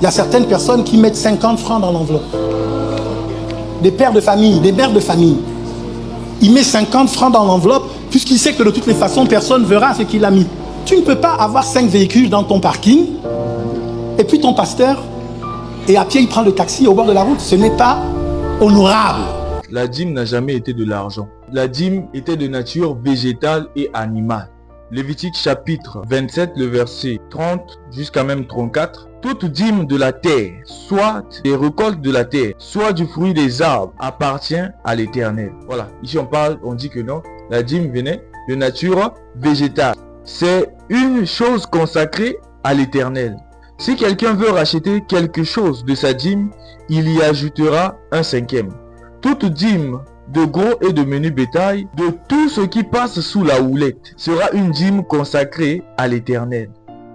Il y a certaines personnes qui mettent 50 francs dans l'enveloppe. Des pères de famille, des mères de famille. Il met 50 francs dans l'enveloppe puisqu'il sait que de toutes les façons, personne ne verra ce qu'il a mis. Tu ne peux pas avoir 5 véhicules dans ton parking et puis ton pasteur et à pied il prend le taxi au bord de la route. Ce n'est pas honorable. La dîme n'a jamais été de l'argent. La dîme était de nature végétale et animale. Lévitique chapitre 27, le verset 30 jusqu'à même 34. Toute dîme de la terre, soit des récoltes de la terre, soit du fruit des arbres, appartient à l'Éternel. Voilà, ici on dit que non, la dîme venait de nature végétale. C'est une chose consacrée à l'Éternel. Si quelqu'un veut racheter quelque chose de sa dîme, il y ajoutera un cinquième. Toute dîme de gros et de menu bétail, de tout ce qui passe sous la houlette, sera une dîme consacrée à l'Éternel.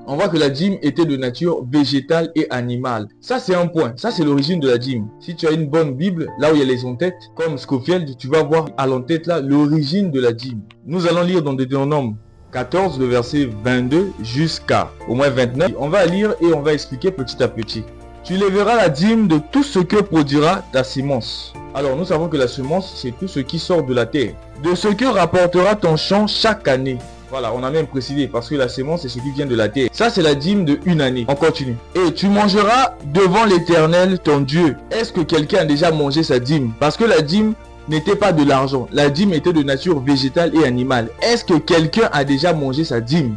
On voit que la dîme était de nature végétale et animale. Ça, c'est un point. Ça, c'est l'origine de la dîme. Si tu as une bonne Bible, là où il y a les en-têtes, comme Scofield, tu vas voir à l'en-tête là l'origine de la dîme. Nous allons lire dans Deutéronome 14, le verset 22 jusqu'à au moins 29. On va lire et on va expliquer petit à petit. Tu lèveras la dîme de tout ce que produira ta semence. Alors, nous savons que la semence, c'est tout ce qui sort de la terre. De ce que rapportera ton champ chaque année. Voilà, on a même précisé parce que la semence, c'est ce qui vient de la terre. Ça, c'est la dîme de une année. On continue. Et tu mangeras devant l'Éternel, ton Dieu. Est-ce que quelqu'un a déjà mangé sa dîme? Parce que la dîme n'était pas de l'argent. La dîme était de nature végétale et animale. Est-ce que quelqu'un a déjà mangé sa dîme?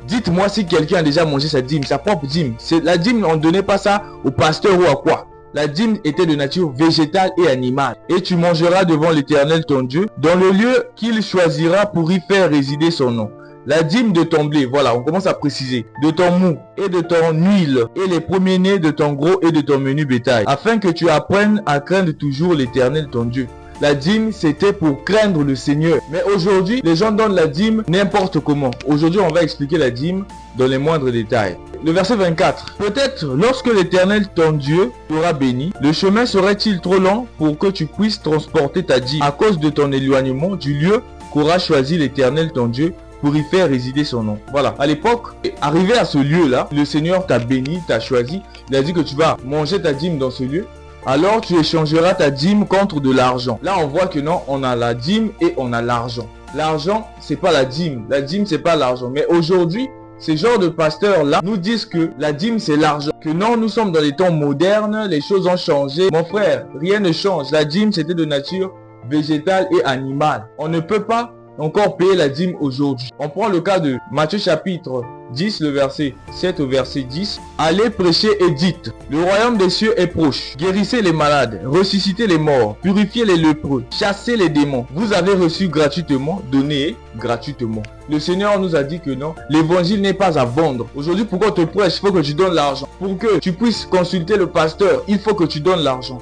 Dites-moi si quelqu'un a déjà mangé sa dîme, sa propre dîme. La dîme, on ne donnait pas ça au pasteur ou à quoi. La dîme était de nature végétale et animale. Et tu mangeras devant l'Éternel ton Dieu, dans le lieu qu'il choisira pour y faire résider son nom. La dîme de ton blé, voilà, on commence à préciser, de ton mou et de ton huile, et les premiers-nés de ton gros et de ton menu bétail, afin que tu apprennes à craindre toujours l'Éternel ton Dieu. La dîme, c'était pour craindre le Seigneur. Mais aujourd'hui, les gens donnent la dîme n'importe comment. Aujourd'hui, on va expliquer la dîme dans les moindres détails. Le verset 24. Peut-être lorsque l'Éternel ton Dieu t'aura béni, le chemin serait-il trop long pour que tu puisses transporter ta dîme à cause de ton éloignement du lieu qu'aura choisi l'Éternel ton Dieu pour y faire résider son nom. Voilà, à l'époque, arrivé à ce lieu-là, le Seigneur t'a béni, t'a choisi. Il a dit que tu vas manger ta dîme dans ce lieu. Alors tu échangeras ta dîme contre de l'argent. Là, on voit que non, on a la dîme et on a l'argent. L'argent, c'est pas la dîme. La dîme, c'est pas l'argent. Mais aujourd'hui, ces genres de pasteurs-là nous disent que la dîme, c'est l'argent. Que non, nous sommes dans les temps modernes, les choses ont changé. Mon frère, rien ne change. La dîme, c'était de nature végétale et animale. On ne peut pas encore payer la dîme aujourd'hui. On prend le cas de Matthieu chapitre 10, le verset 7 au verset 10. Allez prêcher et dites, le royaume des cieux est proche. Guérissez les malades, ressuscitez les morts, purifiez les lépreux, chassez les démons. Vous avez reçu gratuitement, donnez gratuitement. Le Seigneur nous a dit que non, l'évangile n'est pas à vendre. Aujourd'hui, pour qu'on te prêche, il faut que tu donnes l'argent. Pour que tu puisses consulter le pasteur, il faut que tu donnes l'argent.